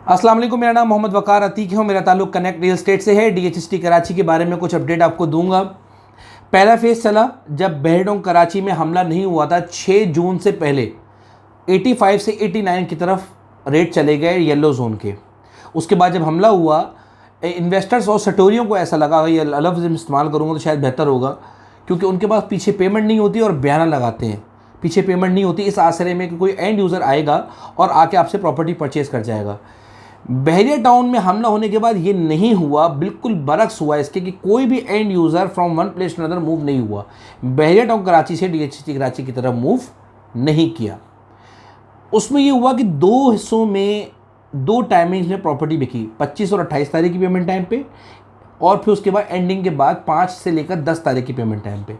अस्सलाम वालेकुम, मेरा नाम मोहम्मद वकार अतीक है। मेरा ताल्लुक कनेक्ट रियल एस्टेट से है। डीएचएसटी कराची के बारे में कुछ अपडेट आपको दूंगा। पहला फेज़ चला जब बहरडोंग कराची में हमला नहीं हुआ था 6 जून से पहले 85 से 89 की तरफ रेट चले गए येलो जोन के। उसके बाद जब हमला हुआ, इन्वेस्टर्स और सटोरियों को ऐसा लगा, ये लफ्ज़ इस्तेमाल करूँगा तो शायद बेहतर होगा, क्योंकि उनके पास पीछे पेमेंट नहीं होती और बयाना लगाते हैं पीछे पेमेंट नहीं होती, इस आसरे में कि कोई एंड यूज़र आएगा और आके आपसे प्रॉपर्टी परचेज़ कर जाएगा। बहरिया टाउन में हमला होने के बाद ये नहीं हुआ, बिल्कुल बरक्स हुआ इसके कि कोई भी end user from one place to another move नहीं हुआ। बहरिया टाउन कराची से डीएचएसटी कराची की तरफ मूव नहीं किया। उसमें ये हुआ कि दो हिस्सों में, दो टाइमिंग्स में प्रॉपर्टी बिकी, 25 और 28 तारीख की पेमेंट टाइम पे, और फिर उसके बाद एंडिंग के बाद 5 से लेकर 10 तारीख की पेमेंट टाइम पे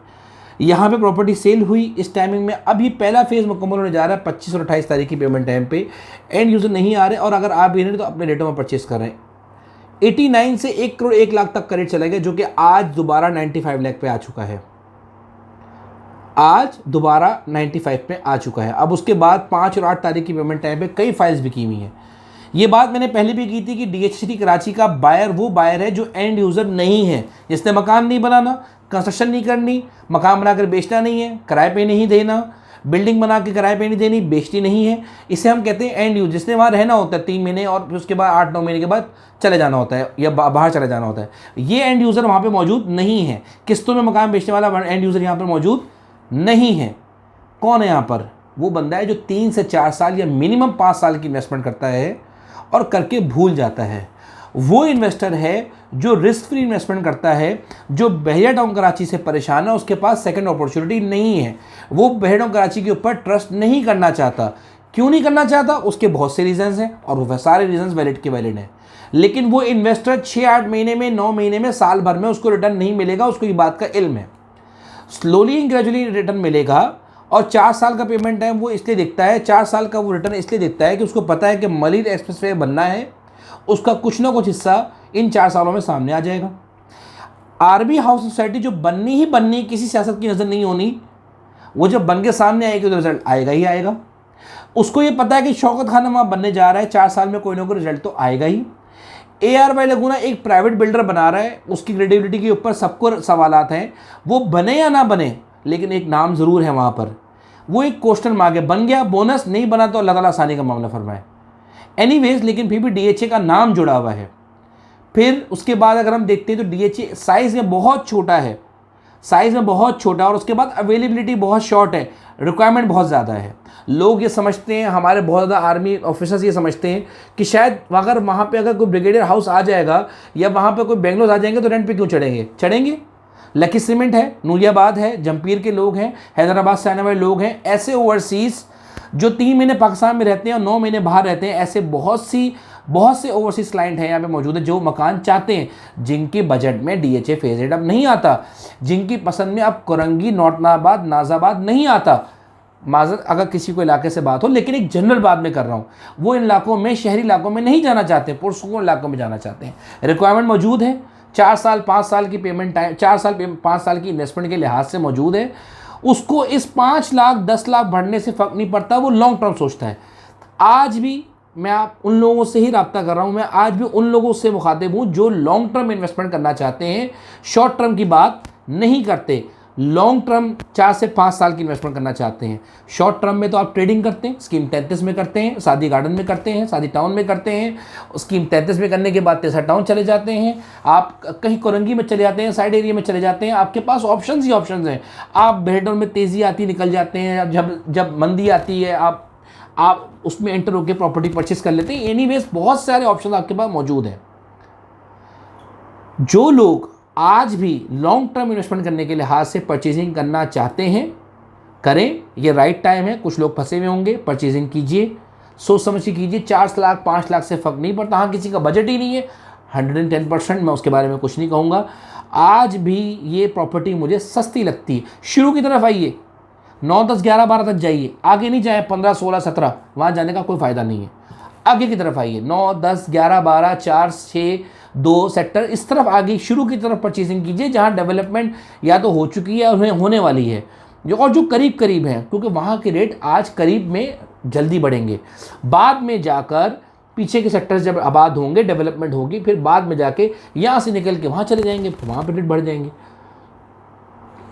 यहाँ पे प्रॉपर्टी सेल हुई। इस टाइमिंग में अब ये पहला फेज़ मुकम्मल होने जा रहा है 25 और 28 तारीख की पेमेंट टाइम पे। एंड यूज़र नहीं आ रहे, और अगर आप भी नहीं तो अपने रेटों में परचेस कर रहे हैं। 89 से 1 करोड़ 1 लाख तक का रेट चला गया, जो कि आज दोबारा 95 लाख पे आ चुका है। आज दोबारा 95 पे आ चुका है। अब उसके बाद 5 और 8 तारीख की पेमेंट टाइम पे कई फाइल्स बिकी हुई हैं। ये बात मैंने पहले भी की थी कि डीएचएसटी कराची का बायर वो बायर है जो एंड यूज़र नहीं है, जिसने मकान नहीं बनाना, कंस्ट्रक्शन नहीं करनी, मकान बनाकर बेचना नहीं है, किराए पे नहीं देना, बिल्डिंग बना के किराए पे नहीं देनी, बेचती नहीं है। इसे हम कहते हैं एंड यूज़र, जिसने वहाँ रहना होता है 3 महीने और फिर उसके बाद 8-9 महीने के बाद चले जाना होता है या बाहर चले जाना होता है। ये एंड यूज़र वहाँ पर मौजूद नहीं है। किस्तों में मकान बेचने वाला एंड यूज़र यहाँ पर मौजूद नहीं है। कौन है यहाँ पर? वो बंदा है जो 3 से 4 साल या मिनिमम 5 साल की इन्वेस्टमेंट करता है और करके भूल जाता है। वो इन्वेस्टर है जो रिस्क फ्री इन्वेस्टमेंट करता है, जो बहरिया टाउन कराची से परेशान है, उसके पास सेकंड अपॉर्चुनिटी नहीं है। वो बहरिया टाउन कराची के ऊपर ट्रस्ट नहीं करना चाहता। क्यों नहीं करना चाहता? उसके बहुत से रीजंस हैं और वो सारे रीजंस वैलिड के वैलिड हैं। लेकिन वो इन्वेस्टर 6-8 महीने में, 9 महीने में, साल भर में उसको रिटर्न नहीं मिलेगा। उसको ये बात का इल्म है। स्लोली एंड ग्रेजुअली रिटर्न मिलेगा। और 4 साल का पेमेंट टाइम वो इसलिए दिखता है, 4 साल का वो रिटर्न इसलिए दिखता है कि उसको पता है कि मलिर एक्सप्रेसवे बनना है, उसका कुछ ना कुछ हिस्सा इन 4 सालों में सामने आ जाएगा। आरबी हाउस सोसाइटी जो बननी ही बननी, किसी सियासत की नज़र नहीं होनी, वो जब बन के सामने आएगी तो रिजल्ट आएगा ही आएगा। उसको ये पता है कि शौकत खाना वहाँ बनने जा रहा है, 4 साल में कोई ना कोई रिजल्ट तो आएगा ही। ARY लगूना एक प्राइवेट बिल्डर बना रहा है, उसकी क्रेडिबिलिटी के ऊपर सबको सवालात हैं। वो बने या ना बने, लेकिन एक नाम ज़रूर है वहाँ पर। वो एक क्वेश्चन मार्क है। बन गया बोनस, नहीं बना तो अल्लाह ताला आसानी का मामला फरमाए। एनीवेज, लेकिन फिर भी DHA का नाम जुड़ा हुआ है। फिर उसके बाद अगर हम देखते हैं तो DHA साइज़ में बहुत छोटा है, साइज़ में बहुत छोटा, और उसके बाद अवेलेबिलिटी बहुत शॉर्ट है, रिक्वायरमेंट बहुत ज़्यादा है। लोग ये समझते हैं, हमारे बहुत ज़्यादा आर्मी ऑफिसर्स ये समझते हैं कि शायद अगर वहाँ पे अगर कोई ब्रिगेडियर हाउस आ जाएगा या वहाँ पे कोई बेंगलोर आ जाएंगे तो रेंट पे क्यों चढ़ेंगे। लकी सीमेंट है, नूरियाबाद है, जमपीर के लोग हैं, हैदराबाद से आने वाले लोग हैं। ऐसे ओवरसीज़ जो 3 महीने पाकिस्तान में रहते हैं और 9 महीने बाहर रहते हैं, ऐसे बहुत से ओवरसीज़ क्लाइंट हैं यहाँ पे मौजूद है जो मकान चाहते हैं, जिनके बजट में DHA फेज अब नहीं आता, जिनकी पसंद में अब कुरंगी, नौतनाबाद, नाजाबाद नहीं आता। माजर अगर किसी को इलाके से बात हो, लेकिन एक जनरल बात में कर रहा हूँ, वो इन इलाकों में, शहरी इलाकों में नहीं जाना चाहते, पुरसुकून इलाकों में जाना चाहते हैं। रिक्वायरमेंट मौजूद है, 4 साल 5 साल की पेमेंट टाइम, 4 साल 5 साल की इन्वेस्टमेंट के लिहाज से मौजूद है। उसको इस 5 लाख 10 लाख बढ़ने से फ़र्क नहीं पड़ता, वो लॉन्ग टर्म सोचता है। आज भी मैं आप उन लोगों से ही रब्ता कर रहा हूँ, मैं आज भी उन लोगों से मुखातिब हूँ जो लॉन्ग टर्म इन्वेस्टमेंट करना चाहते हैं, शॉर्ट टर्म की बात नहीं करते। लॉन्ग टर्म 4 से 5 साल की इन्वेस्टमेंट करना चाहते हैं। शॉर्ट टर्म में तो आप ट्रेडिंग करते हैं, स्कीम 33 में करते हैं, शादी गार्डन में करते हैं, शादी टाउन में करते हैं। स्कीम 33 में करने के बाद 63 टाउन चले जाते हैं, आप कहीं कोरंगी में चले जाते हैं, साइड एरिया में चले जाते हैं। आपके पास ऑप्शंस ही ऑप्शंस हैं। आप बेहडों में तेज़ी आती निकल जाते हैं, जब मंदी आती है आप उसमें एंटर होकर प्रॉपर्टी परचेस कर लेते हैं। एनीवेज, बहुत सारे ऑप्शन आपके पास मौजूद हैं। जो लोग आज भी लॉन्ग टर्म इन्वेस्टमेंट करने के लिहाज से परचेजिंग करना चाहते हैं, करें, ये राइट टाइम है। कुछ लोग फंसे हुए होंगे, परचेजिंग कीजिए, सोच समझ के कीजिए। 4 लाख 5 लाख से फ़र्क नहीं पड़ता। हाँ, किसी का बजट ही नहीं है, 110%, मैं उसके बारे में कुछ नहीं कहूँगा। आज भी ये प्रॉपर्टी मुझे सस्ती लगती है। शुरू की तरफ आइए, 9, 10, 11, 12 तक जाइए, आगे नहीं जाए 15, 16, 17, वहाँ जाने का कोई फ़ायदा नहीं है। आगे की तरफ आइए, 9, 10, 11, 12, 4, 6, 2 सेक्टर, इस तरफ आगे शुरू की तरफ परचेजिंग कीजिए, जहाँ डेवलपमेंट या तो हो चुकी है और होने वाली है, जो करीब करीब हैं, क्योंकि वहाँ के रेट आज करीब में जल्दी बढ़ेंगे। बाद में जाकर पीछे के सेक्टर्स जब आबाद होंगे, डेवलपमेंट होगी, फिर बाद में जाके यहाँ से निकल के वहाँ चले जाएंगे, फिर वहाँ पे रेट बढ़ जाएंगे।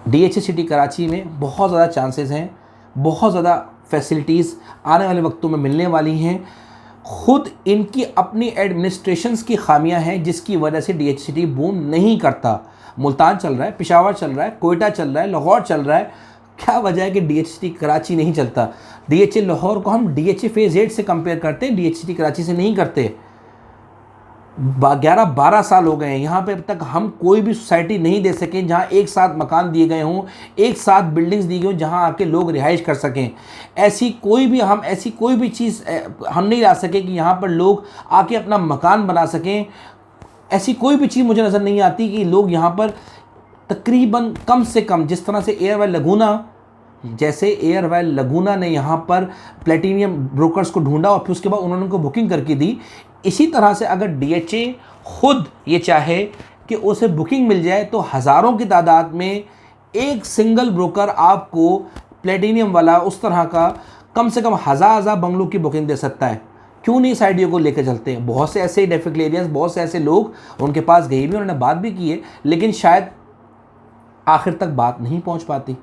DHA सिटी कराची में बहुत ज़्यादा चांसेस हैं, बहुत ज़्यादा फैसिलिटीज़ आने वाले वक्तों में मिलने वाली हैं। खुद इनकी अपनी एडमिनिस्ट्रेशंस की खामियां हैं जिसकी वजह से DHA सिटी बूम नहीं करता। मुल्तान चल रहा है, पेशावर चल रहा है, कोयटा चल रहा है, लाहौर चल रहा है, क्या वजह है कि DHA सिटी कराची नहीं चलता? DHA लाहौर को हम DHA फेज़ 8 से कंपेयर करते हैं, DHA सिटी कराची से नहीं करते। 11-12 साल हो गए हैं यहाँ पे, अब तक हम कोई भी सोसाइटी नहीं दे सकें जहाँ एक साथ मकान दिए गए हों, एक साथ बिल्डिंग्स दी गई हों जहाँ आके लोग रिहाइश कर सकें। ऐसी कोई भी चीज़ हम नहीं ला सके कि यहाँ पर लोग आके अपना मकान बना सकें। ऐसी कोई भी चीज़ मुझे नज़र नहीं आती कि लोग यहाँ पर तकरीबन कम से कम, जिस तरह से एयरवेल लगूना ने यहाँ पर प्लेटिनियम ब्रोकर्स को ढूंढा और फिर उसके बाद उन्होंने उनको बुकिंग करके दी, इसी तरह से अगर DHA खुद ये चाहे कि उसे बुकिंग मिल जाए तो हज़ारों की तादाद में एक सिंगल ब्रोकर आपको प्लेटिनियम वाला उस तरह का कम से कम हज़ार बंगलों की बुकिंग दे सकता है। क्यों नहीं इस आइडिया को लेकर चलते हैं? बहुत से ऐसे डेफिक्लेरियंस, बहुत से ऐसे लोग उनके पास गए भी, उन्होंने बात भी की है, लेकिन शायद आखिर तक बात नहीं पहुंच पाती।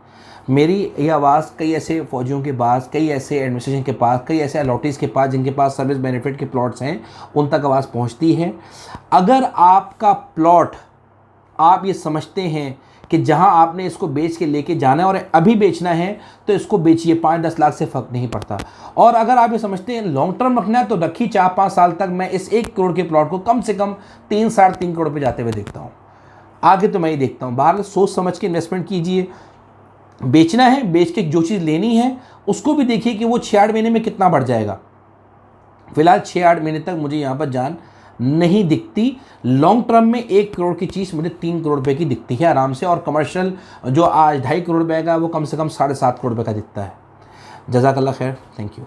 मेरी ये आवाज़ कई ऐसे फौजियों के पास, कई ऐसे एडमिनिस्ट्रेशन के पास, कई ऐसे अलॉटीज़ के पास जिनके पास सर्विस बेनिफिट के प्लॉट्स हैं, उन तक आवाज़ पहुंचती है। अगर आपका प्लॉट आप ये समझते हैं कि जहां आपने इसको बेच के लेके जाना है और अभी बेचना है तो इसको बेचिए, 5-10 लाख से फ़र्क नहीं पड़ता। और अगर आप ये समझते हैं लॉन्ग टर्म रखना है तो रखिए, 4-5 साल तक मैं इस 1 करोड़ के प्लॉट को कम से कम 3-3.5 करोड़ पे जाते हुए देखता हूँ। आगे तो मैं ही देखता हूँ। बाहर सोच समझ के इन्वेस्टमेंट कीजिए। बेचना है, बेच के जो चीज़ लेनी है उसको भी देखिए कि वो 6-8 महीने में कितना बढ़ जाएगा। फिलहाल 6-8 महीने तक मुझे यहाँ पर जान नहीं दिखती। लॉन्ग टर्म में 1 करोड़ की चीज़ मुझे 3 करोड़ रुपए की दिखती है आराम से, और कमर्शियल जो आज 2.5 करोड़ रुपए का वो कम से कम 7.5 करोड़ रुपए का दिखता है। जज़ाकल्लाह खैर, थैंक यू।